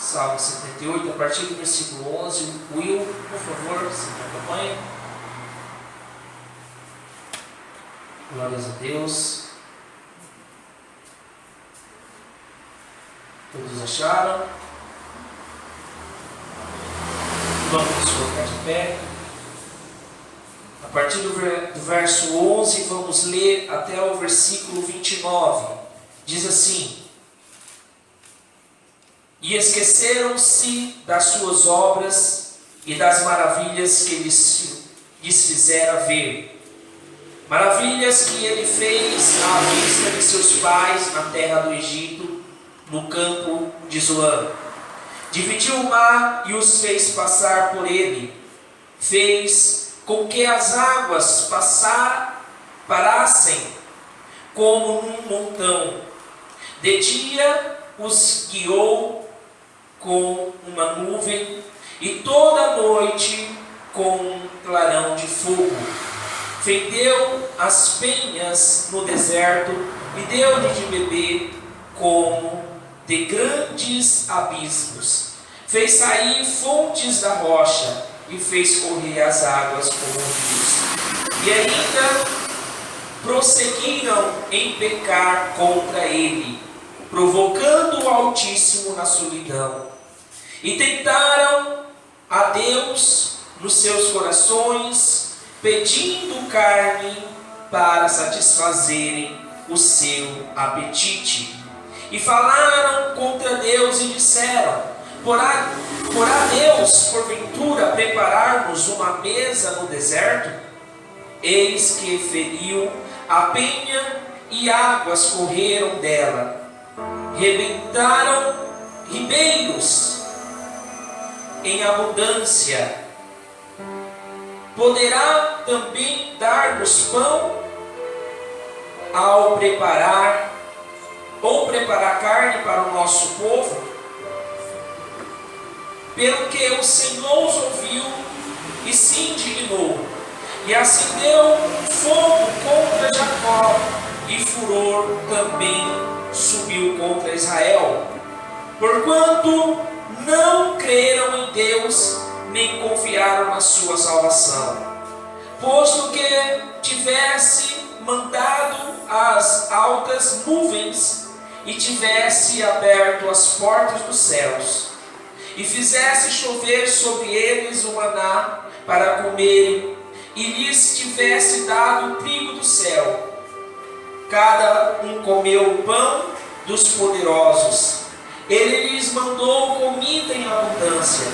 Salmo 78, a partir do versículo 11. Will, por favor, se me acompanha. Glórias a Deus. Todos acharam? Vamos nos colocar de pé. A partir do verso 11, vamos ler até o versículo 29. Diz assim: E esqueceram-se das suas obras e das maravilhas que lhes fizera ver. Maravilhas que ele fez à vista de seus pais na terra do Egito, no campo de Zoan. Dividiu o mar e os fez passar por ele. Fez com que as águas parassem como num montão. De dia os guiou com uma nuvem e toda noite com um clarão de fogo. Fendeu as penhas no deserto e deu-lhe de beber como de grandes abismos. Fez sair fontes da rocha e fez correr as águas como rios. E ainda prosseguiram em pecar contra ele, provocando o Altíssimo na solidão. E tentaram a Deus nos seus corações, pedindo carne para satisfazerem o seu apetite. E falaram contra Deus e disseram: Porá Deus, porventura, preparar-nos uma mesa no deserto? Eis que feriu a penha e águas correram dela. Rebentaram ribeiros em abundância. Poderá também dar-nos pão ao preparar carne para o nosso povo? Pelo que o Senhor os ouviu e se indignou, e acendeu fogo contra Jacó, e furor também subiu contra Israel, porquanto não creram em Deus, nem confiaram na sua salvação. Posto que tivesse mandado as altas nuvens, e tivesse aberto as portas dos céus, e fizesse chover sobre eles o maná para comerem, e lhes tivesse dado o trigo do céu. Cada um comeu o pão dos poderosos. Ele lhes mandou comida em abundância,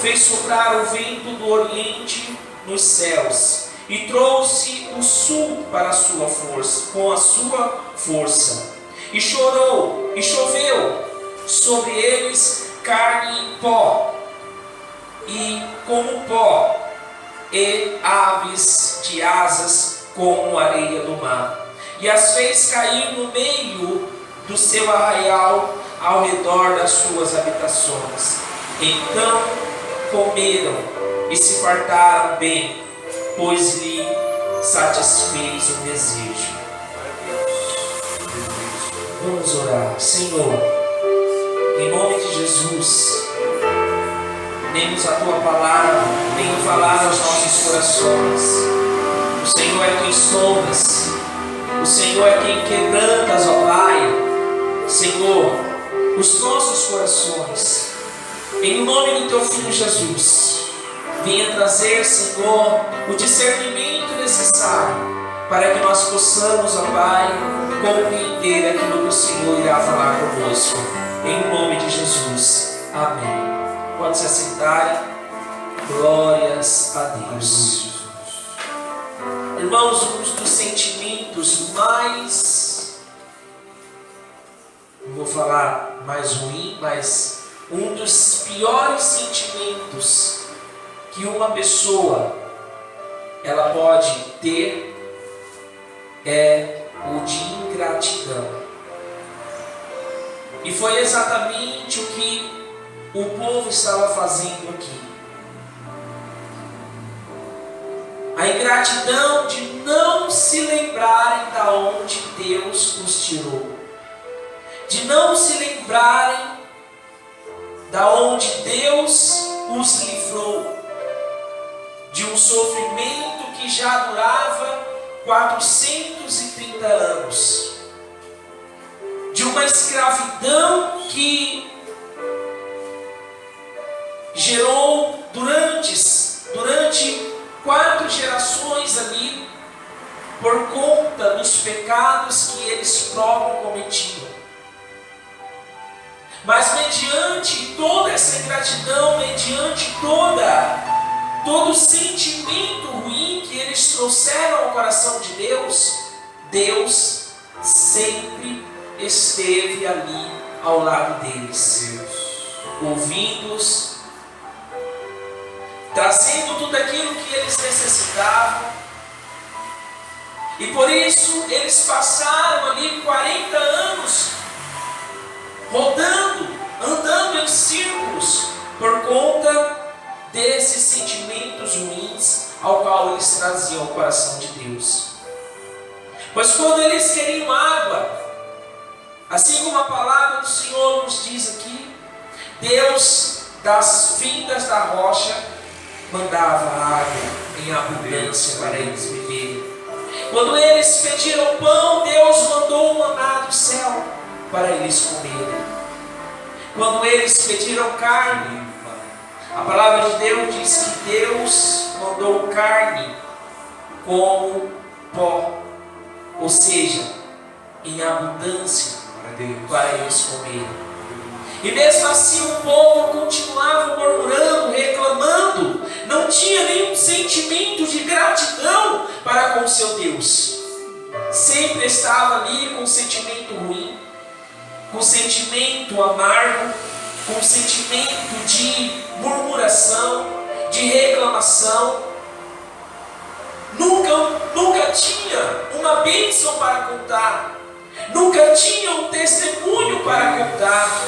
fez soprar o vento do oriente nos céus, e trouxe o sul para a sua força, com a sua força. E chorou, e choveu sobre eles carne em pó, e como pó, e aves de asas como areia do mar. E as fez cair no meio do seu arraial, ao redor das suas habitações. Então comeram e se fartaram bem, pois lhe satisfez o desejo. Vamos orar. Senhor, em nome de Jesus, dê-nos a Tua palavra, venha falar aos nossos corações. O Senhor é quem sondas, o Senhor é quem quebrantas, ó Pai. Senhor, os nossos corações, em nome do Teu Filho Jesus, venha trazer, Senhor, o discernimento necessário para que nós possamos, ó Pai, compreender aquilo que o Senhor irá falar conosco. Em nome de Jesus. Amém. Pode se assentarem. Glórias a Deus. Irmãos, um dos sentimentos mais, não vou falar mais ruim, mas um dos piores sentimentos que uma pessoa ela pode ter é o de ingratidão. E foi exatamente o que o povo estava fazendo aqui. A ingratidão de não se lembrarem da onde Deus os tirou, de não se lembrarem da onde Deus os livrou de um sofrimento que já durava 430 anos, de uma escravidão que gerou durante 4 gerações ali, por conta dos pecados que eles próprios cometiam. Mas mediante toda essa ingratidão, mediante todo o sentimento ruim que eles trouxeram ao coração de Deus, Deus sempre esteve ali ao lado deles, ouvindo-os, trazendo tudo aquilo que eles necessitavam. E por isso eles passaram ali 40 anos rodando, andando em círculos, por conta desses sentimentos ruins ao qual eles traziam ao coração de Deus. Pois quando eles queriam água, assim como a palavra do Senhor nos diz aqui, Deus das findas da rocha mandava água em abundância para eles beberem. Quando eles pediram pão, Deus mandou um maná do céu para eles comerem. Quando eles pediram carne, a palavra de Deus diz que Deus mandou carne como pó, ou seja, em abundância para eles comerem. E mesmo assim o povo continuava murmurando, reclamando, não tinha nenhum sentimento de gratidão para com o seu Deus. Sempre estava ali com um sentimento ruim, com um sentimento amargo, com um sentimento de murmuração, de reclamação. Nunca tinha uma bênção para contar, nunca tinha um testemunho para contar,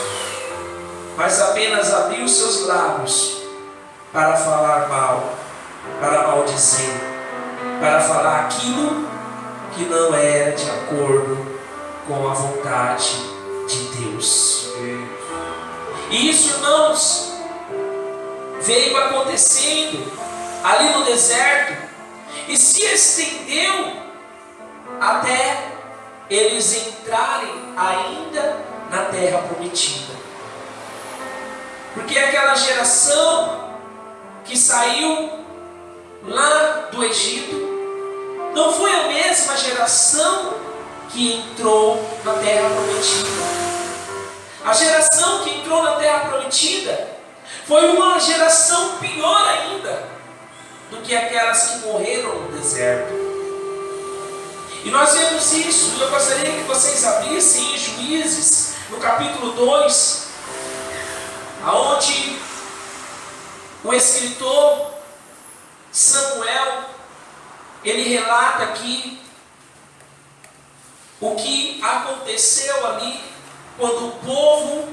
mas apenas abriu seus lábios para falar mal, para maldizer, para falar aquilo que não era de acordo com a vontade de Deus. E isso, irmãos, veio acontecendo ali no deserto e se estendeu até eles entrarem ainda na terra prometida. Porque aquela geração que saiu lá do Egito não foi a mesma geração que entrou na terra prometida. A geração que entrou na terra prometida foi uma geração pior ainda do que aquelas que morreram no deserto. E nós vemos isso, e eu gostaria que vocês abrissem em Juízes, no capítulo 2, aonde o escritor Samuel, ele relata aqui o que aconteceu ali quando o povo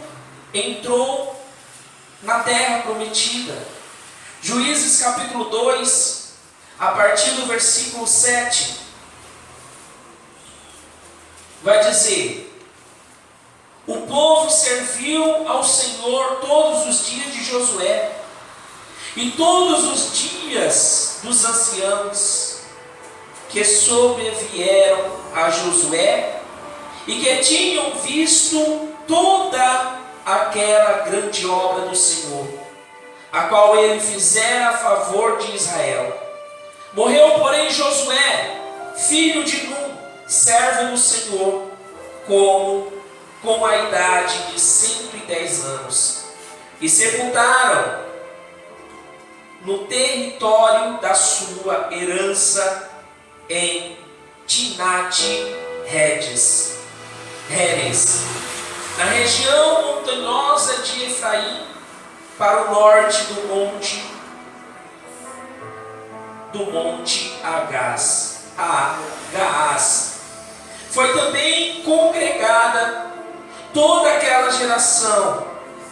entrou na terra prometida. Juízes capítulo 2, a partir do versículo 7, vai dizer: o povo serviu ao Senhor todos os dias de Josué, e todos os dias dos anciãos que sobrevieram a Josué, e que tinham visto toda aquela grande obra do Senhor, a qual ele fizera a favor de Israel. Morreu, porém, Josué, filho de Nun, servo do Senhor, com a idade de 110 anos, e sepultaram no território da sua herança em Timnat-Heres, na região montanhosa de Efraim, para o norte do monte Gaás. Foi também congregada toda aquela geração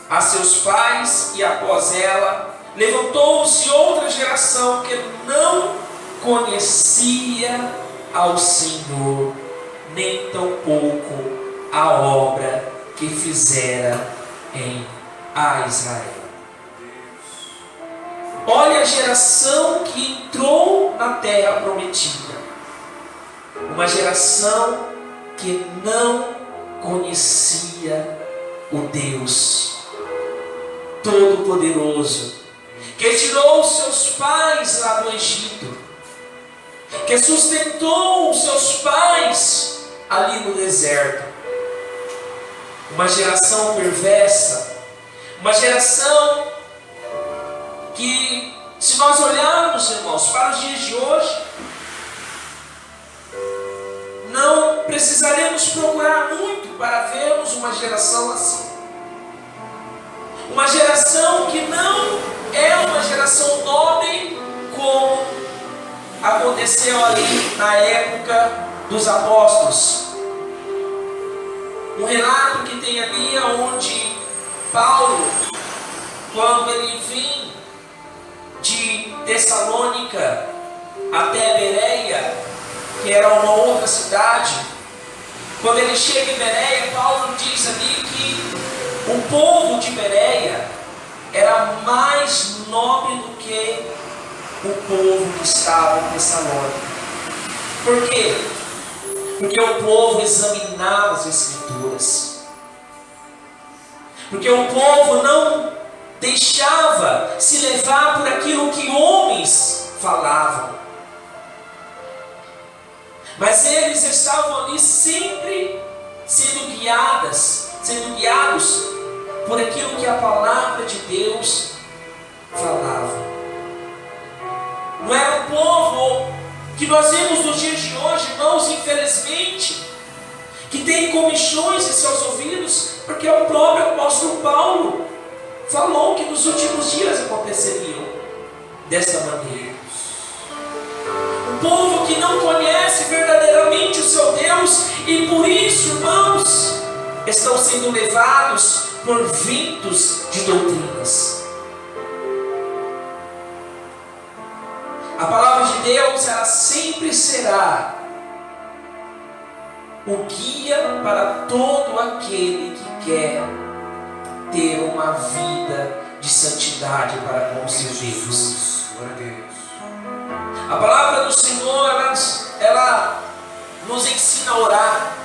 a seus pais, e após ela levantou-se outra geração que não conhecia ao Senhor, nem tampouco a obra que fizera em a Israel. Olha a geração que entrou na terra prometida. Uma geração que não conhecia o Deus Todo-Poderoso, que tirou os seus pais lá do Egito, que sustentou os seus pais ali no deserto. Uma geração perversa, uma geração que, se nós olharmos, irmãos, para os dias de hoje, não precisaremos procurar muito para vermos uma geração assim. Uma geração que não é uma geração nobre como aconteceu ali na época dos apóstolos. Um relato que tem ali onde Paulo, quando ele vem de Tessalônica até Bereia, que era uma outra cidade, quando ele chega em Bereia, Paulo diz ali que o povo de Bereia era mais nobre do que o povo que estava em Tessalônica. Por quê? Porque o povo examinava as Escrituras. Porque o povo não deixava se levar por aquilo que homens falavam. Mas eles estavam ali sempre sendo guiados por aquilo que a palavra de Deus falava. Não era um povo que nós vemos nos dias de hoje, irmãos, infelizmente, que tem comichões em seus ouvidos, porque o próprio apóstolo Paulo falou que nos últimos dias aconteceriam desta maneira. Um povo que não conhece verdadeiramente o seu Deus e por isso, irmãos, estão sendo levados por ventos de doutrinas. A palavra de Deus, ela sempre será o guia para todo aquele que quer ter uma vida de santidade para com o seu Deus. A palavra do Senhor, ela nos ensina a orar.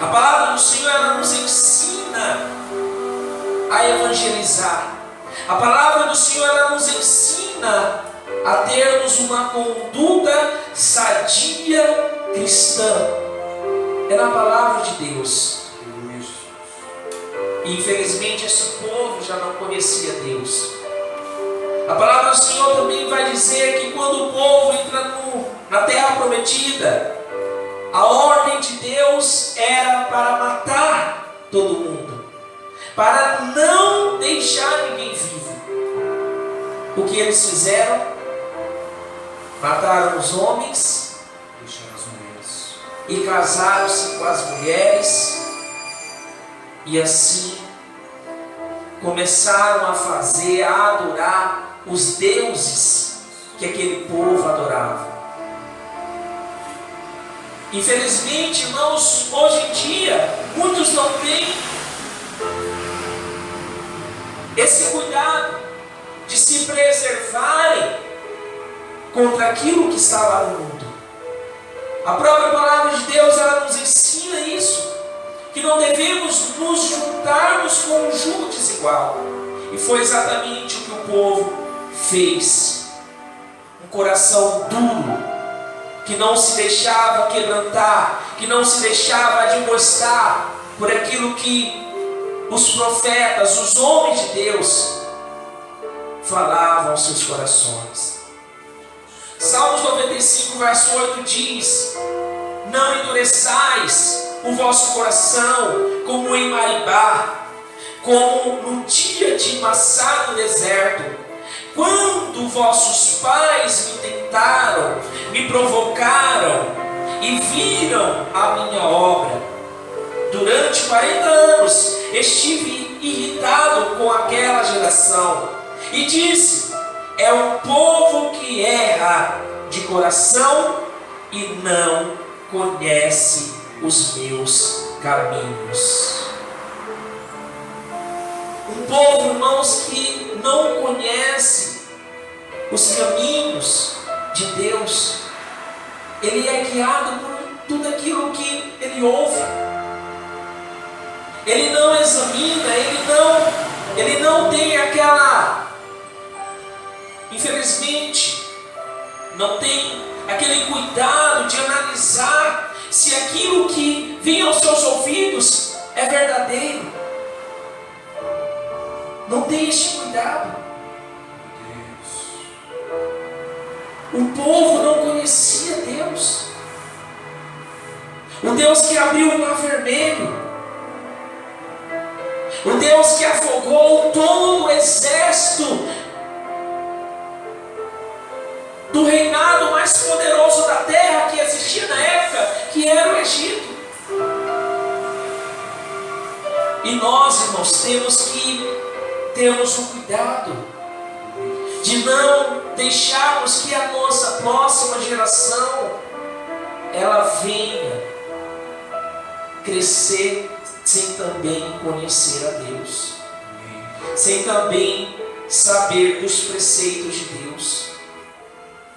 A palavra do Senhor, ela nos ensina a evangelizar. A palavra do Senhor, ela nos ensina a termos uma conduta sadia cristã. É na palavra de Deus. E infelizmente esse povo já não conhecia Deus. A palavra do Senhor também vai dizer que quando o povo entra na terra prometida, a ordem de Deus era para matar todo mundo, para não deixar ninguém vivo. O que eles fizeram? Mataram os homens, deixaram as mulheres, e casaram-se com as mulheres, e assim começaram a adorar os deuses que aquele povo adorava. Infelizmente, irmãos, hoje em dia, muitos não têm esse cuidado de se preservarem contra aquilo que está lá no mundo. A própria palavra de Deus, ela nos ensina isso, que não devemos nos juntarmos com um jugo desigual. E foi exatamente o que o povo fez. Um coração duro, que não se deixava quebrantar, que não se deixava admoestar por aquilo que os profetas, os homens de Deus falavam aos seus corações. Salmos 95, verso 8 diz: não endureçais o vosso coração como em Maribá, como no dia de Massá no deserto, quando vossos pais me tentaram, me provocaram e viram a minha obra. Durante 40 anos estive irritado com aquela geração e disse: é um povo que erra de coração e não conhece os meus caminhos. Um povo, irmãos, que não conhece os caminhos de Deus, ele é guiado por tudo aquilo que ele ouve. Ele não examina, ele não tem aquela, infelizmente, não tem aquele cuidado de analisar se aquilo que vem aos seus ouvidos é verdadeiro. Não tem este cuidado. O povo não conhecia Deus. O Deus que abriu o mar vermelho. O Deus que afogou todo o exército do reinado mais poderoso da terra que existia na época, que era o Egito. E nós, irmãos, temos que termos o cuidado de não deixarmos que a nossa próxima geração ela venha crescer sem também conhecer a Deus, sem também saber dos preceitos de Deus,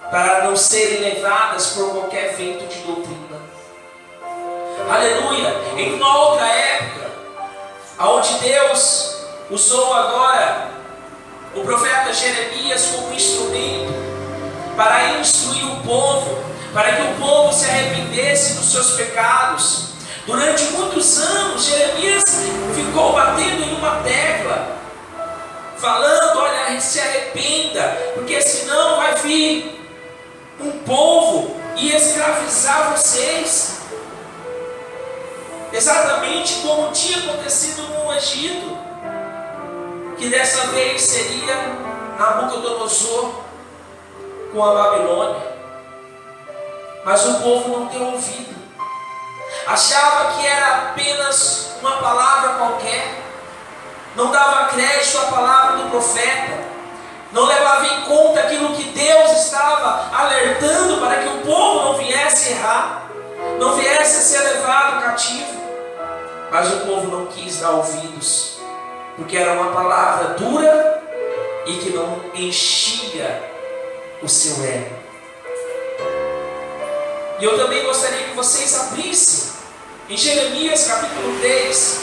para não serem levadas por qualquer vento de doutrina. Aleluia! Em uma outra época, onde Deus usou agora o profeta Jeremias como instrumento para instruir o povo, para que o povo se arrependesse dos seus pecados. Durante muitos anos, Jeremias ficou batendo em uma tecla, falando: olha, se arrependa, porque senão vai vir um povo e escravizar vocês. Exatamente como tinha acontecido no Egito, que dessa vez seria Nabucodonosor com a Babilônia. Mas o povo não deu ouvido, achava que era apenas uma palavra qualquer, não dava crédito à palavra do profeta, não levava em conta aquilo que Deus estava alertando para que o povo não viesse errar, não viesse a ser levado cativo. Mas o povo não quis dar ouvidos, porque era uma palavra dura e que não enchia o seu ego. E eu também gostaria que vocês abrissem em Jeremias capítulo 3.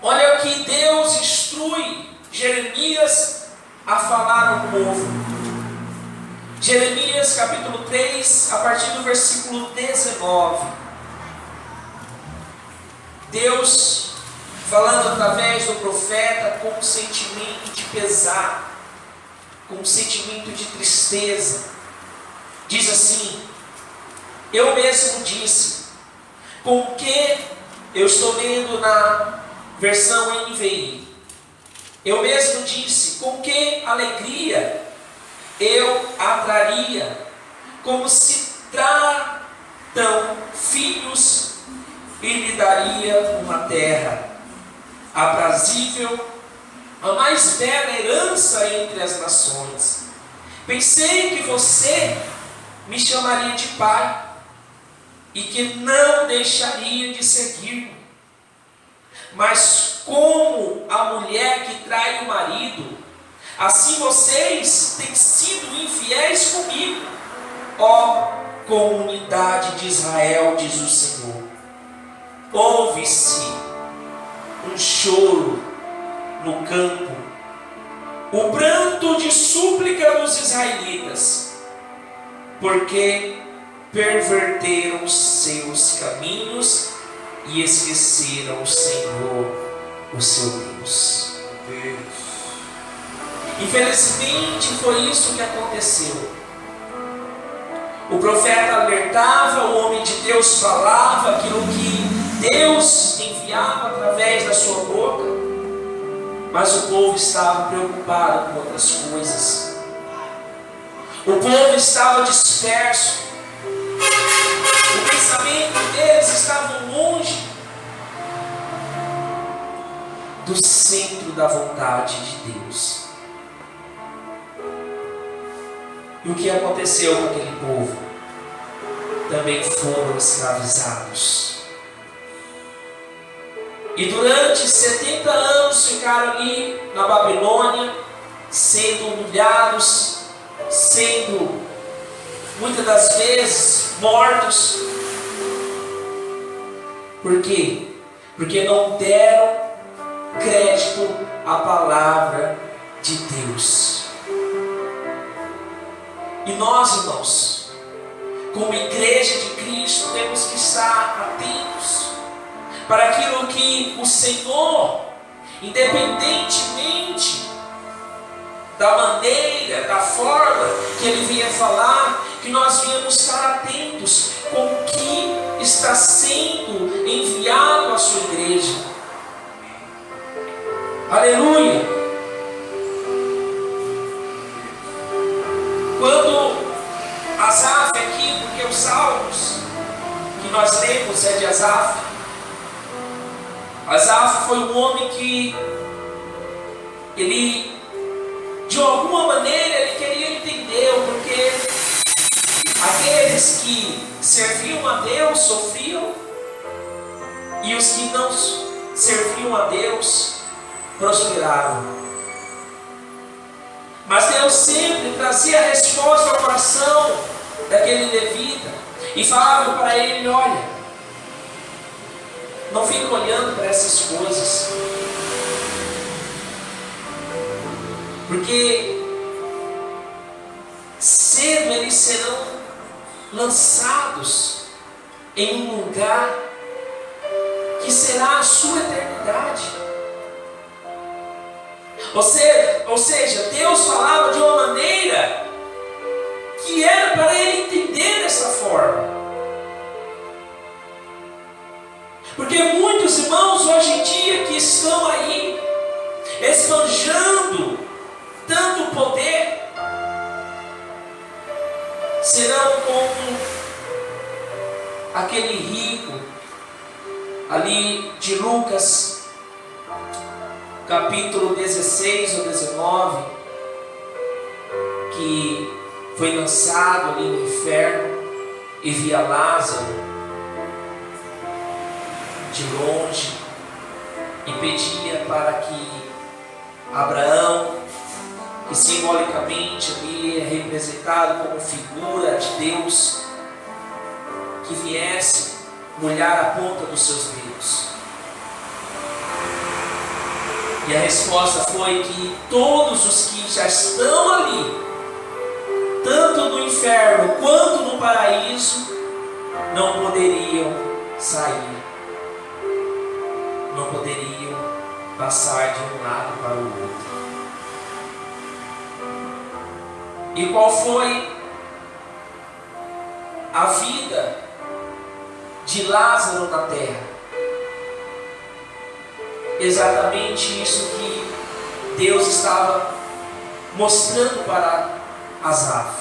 Olha o que Deus instrui Jeremias a falar ao povo. Jeremias capítulo 3, a partir do versículo 19. Deus falando através do profeta com um sentimento de pesar, com um sentimento de tristeza. Diz assim: eu mesmo disse, com que, eu estou lendo na versão NVI, eu mesmo disse, com que alegria eu a traria, como se tratam filhos, e lhe daria uma terra aprazível, a mais bela herança entre as nações. Pensei que você me chamaria de pai, e que não deixaria de seguir-me. Mas como a mulher que trai o marido, assim vocês têm sido infiéis comigo, ó comunidade de Israel, diz o Senhor. Ouve-se um choro no campo, o pranto de súplica dos israelitas, porque perverteram os seus caminhos e esqueceram o Senhor, o seu Deus. Infelizmente foi isso que aconteceu. O profeta alertava, o homem de Deus falava aquilo que Deus enviava através da sua boca, mas o povo estava preocupado com outras coisas. O povo estava disperso. O pensamento deles estava longe do centro da vontade de Deus. E o que aconteceu com aquele povo? Também foram escravizados. E durante 70 anos ficaram ali na Babilônia, sendo humilhados, sendo muitas das vezes mortos. Por quê? Porque não deram crédito à palavra de Deus. E nós, irmãos, como igreja de Cristo, temos que estar atentos para aquilo que o Senhor, independentemente da maneira, da forma que Ele vinha falar, que nós venhamos estar atentos com o que está sendo enviado à sua igreja. Aleluia! Quando Asaf aqui, porque os salmos que nós lemos é de Asaf. Asaf foi um homem que ele, de alguma maneira, ele queria entender o porquê aqueles que serviam a Deus sofriam e os que não serviam a Deus prosperavam. Mas Deus sempre trazia a resposta ao coração daquele levita e falava para ele: olha, não fique olhando para essas coisas, porque cedo eles serão lançados em um lugar que será a sua eternidade. Ou seja, Deus falava de uma maneira que era para ele entender dessa forma. Porque muitos irmãos hoje em dia que estão aí esbanjando tanto poder, serão como aquele rico ali de Lucas capítulo 16 ou 19, que foi lançado ali no inferno e via Lázaro de longe e pedia para que Abraão, que simbolicamente ali é representado como figura de Deus, que viesse molhar a ponta dos seus dedos. E a resposta foi que todos os que já estão ali, tanto no inferno quanto no paraíso, não poderiam sair, não poderiam passar de um lado para o outro. E qual foi a vida de Lázaro na terra? Exatamente isso que Deus estava mostrando para Asaf.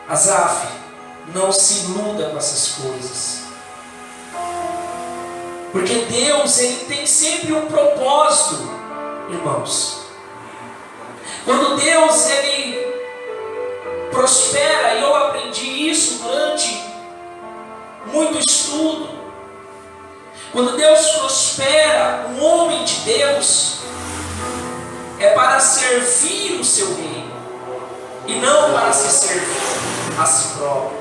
Asaf, não se iluda com essas coisas, porque Deus, Ele tem sempre um propósito, irmãos. Quando Deus, Ele prospera, e eu aprendi isso durante muito estudo, quando Deus prospera um homem de Deus, é para servir o seu reino, e não para se servir a si próprio.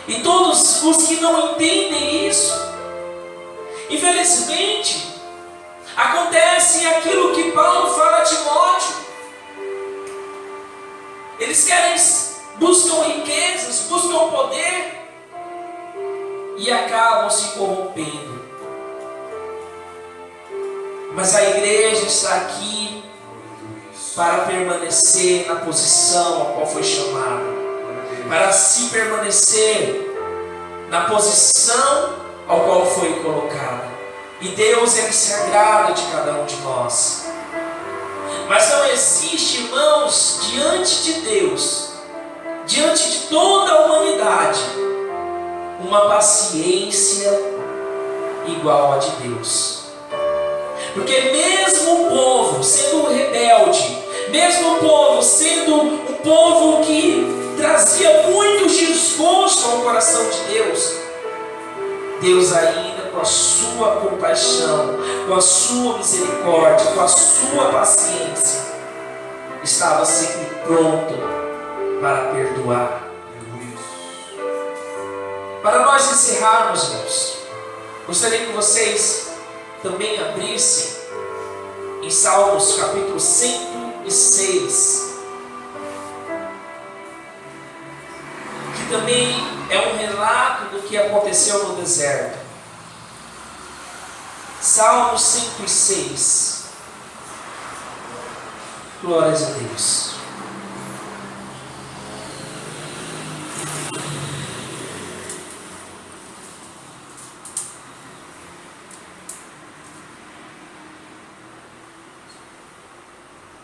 E todos os que não entendem isso, infelizmente, acontece aquilo que Paulo fala a Timóteo. Eles buscam riquezas, buscam poder, e acabam se corrompendo. Mas a igreja está aqui para permanecer na posição a qual foi chamada, para se permanecer na posição ao qual foi colocada. E Deus, Ele se agrada de cada um de nós. Mas não existe, irmãos, diante de Deus, diante de toda a humanidade, uma paciência igual a de Deus. Porque mesmo o povo sendo rebelde, mesmo o povo sendo um povo que trazia muito desgosto ao coração de Deus, Deus ainda, com com a sua compaixão, com a sua misericórdia, com a sua paciência, estava sempre pronto para perdoar. Para nós encerrarmos, irmãos, gostaria que vocês também abrissem em Salmos capítulo 106, que também é um relato do que aconteceu no deserto. Salmos 106. Glórias a Deus.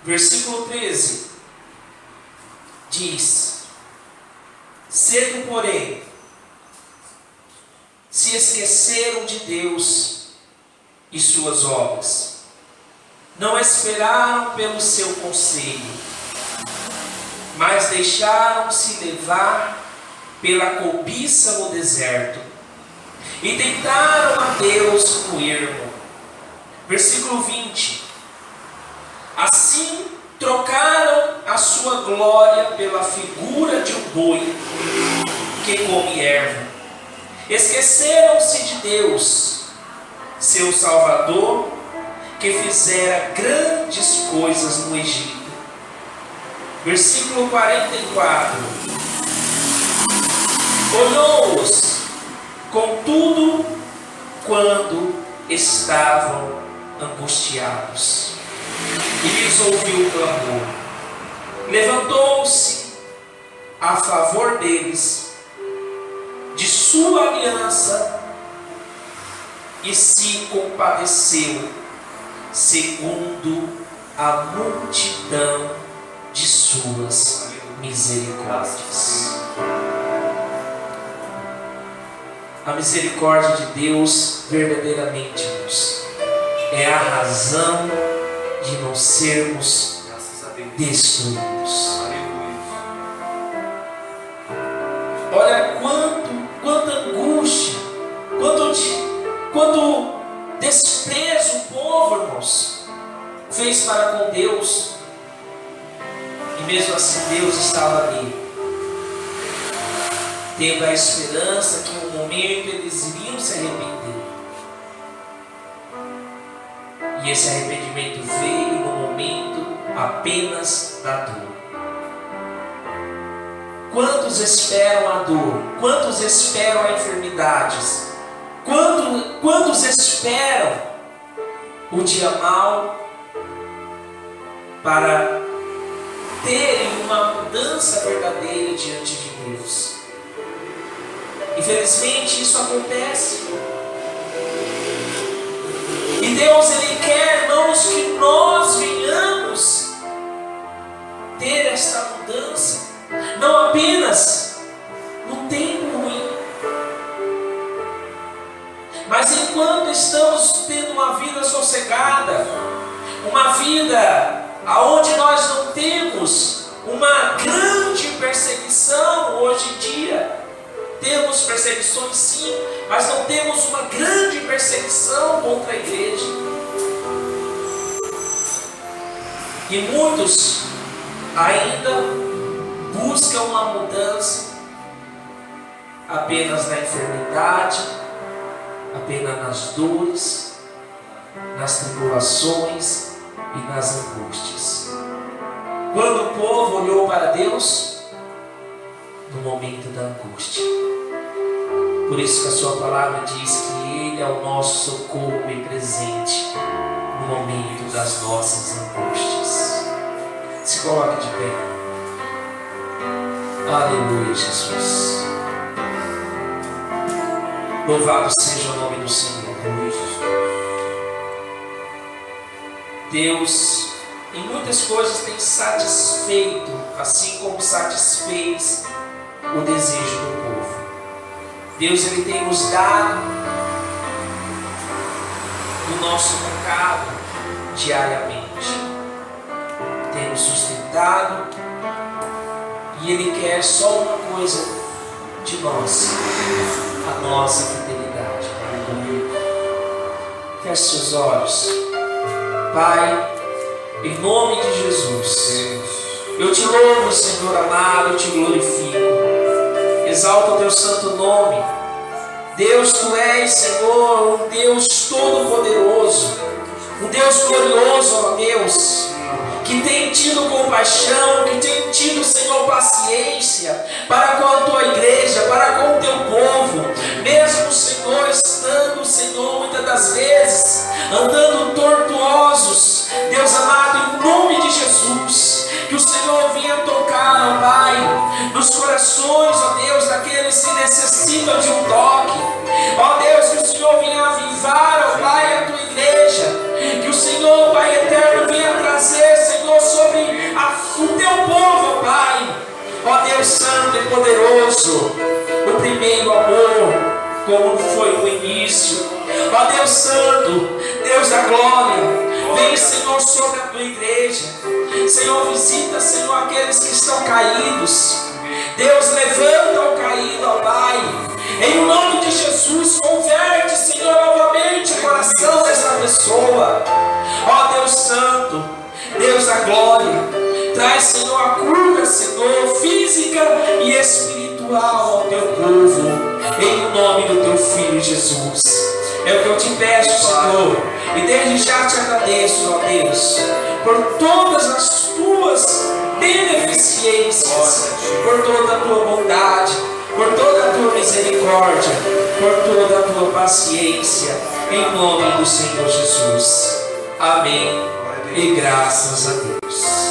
Versículo 13 diz: cedo, porém, se esqueceram de Deus e suas obras, não esperaram pelo seu conselho, mas deixaram-se levar pela cobiça no deserto, e tentaram a Deus no ermo. Versículo 20: assim trocaram a sua glória pela figura de um boi que come erva. Esqueceram-se de Deus, seu Salvador, que fizera grandes coisas no Egito. Versículo 44: olhou-os, contudo, quando estavam angustiados, e lhes ouviu o clamor. Levantou-se a favor deles de sua aliança e se compadeceu segundo a multidão de suas misericórdias. A misericórdia de Deus, verdadeiramente, irmãos, é a razão de não sermos destruídos. Olha quanta angústia, quanto desprezo o povo, irmãos, fez para com Deus, e mesmo assim Deus estava ali, tendo a esperança que em um momento eles iriam se arrepender. E esse arrependimento veio no momento apenas da dor. Quantos esperam a dor? Quantos esperam a enfermidades? Quantos esperam o dia mau para terem uma mudança verdadeira diante de Deus? Infelizmente isso acontece. E Deus, Ele quer, irmãos, que nós venhamos ter esta mudança, não apenas no tempo ruim, mas enquanto estamos tendo uma vida sossegada, uma vida onde nós não temos uma grande perseguição hoje em dia. Temos perseguições sim, mas não temos uma grande perseguição contra a igreja. E muitos ainda buscam uma mudança apenas na enfermidade, apenas nas dores, nas tribulações e nas angústias. Quando o povo olhou para Deus, no momento da angústia. Por isso que a sua palavra diz que Ele é o nosso socorro e presente no momento das nossas angústias. Se coloque de pé. Aleluia, Jesus. Louvado seja o nome do Senhor. Deus, em muitas coisas, tem satisfeito, assim como satisfez o desejo do povo. Deus, Ele tem nos dado do nosso pecado diariamente, tem nos sustentado, e Ele quer só uma coisa de nós: a nossa fidelidade. Feche seus olhos. Pai, em nome de Jesus, eu te louvo, Senhor amado, eu te glorifico. Exalta o teu santo nome. Deus, tu és, Senhor, um Deus todo-poderoso, um Deus glorioso, ó Deus, que tem tido compaixão, que tem tido, Senhor, paciência para com a tua igreja, para com o teu povo, mesmo, Senhor, estando, Senhor, muitas das vezes, andando tortuosos. Deus amado, em nome de Jesus, que o Senhor venha tocar, ó Pai, nos corações, ó Deus, daqueles que necessitam de um toque. Ó Deus, que o Senhor venha avivar, ó Pai, a tua igreja. Que o Senhor, Pai eterno, venha trazer, Senhor, sobre o teu povo, ó Pai. Ó Deus santo e poderoso, o primeiro amor, como foi no início. Ó Deus santo, Deus da glória, vem, Senhor, sobre a tua igreja. Senhor, visita, Senhor, aqueles que estão caídos. Deus, levanta o caído, ó Pai. Em nome de Jesus, converte, Senhor, novamente o coração dessa pessoa. Ó Deus santo, Deus da glória, traz, Senhor, a cura, Senhor, física e espiritual ao teu povo. Em nome do teu Filho Jesus. É o que eu te peço, Senhor, e desde já te agradeço, ó Deus, por todas as tuas beneficências, por toda a tua bondade, por toda a tua misericórdia, por toda a tua paciência, em nome do Senhor Jesus. Amém. E graças a Deus.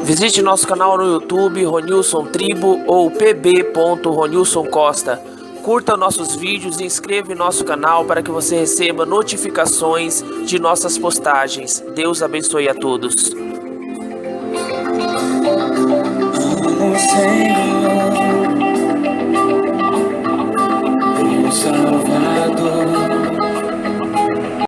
Visite nosso canal no YouTube, Ronilson Tribo ou pb.Ronilson Costa. Curta nossos vídeos e inscreva em nosso canal para que você receba notificações de nossas postagens. Deus abençoe a todos.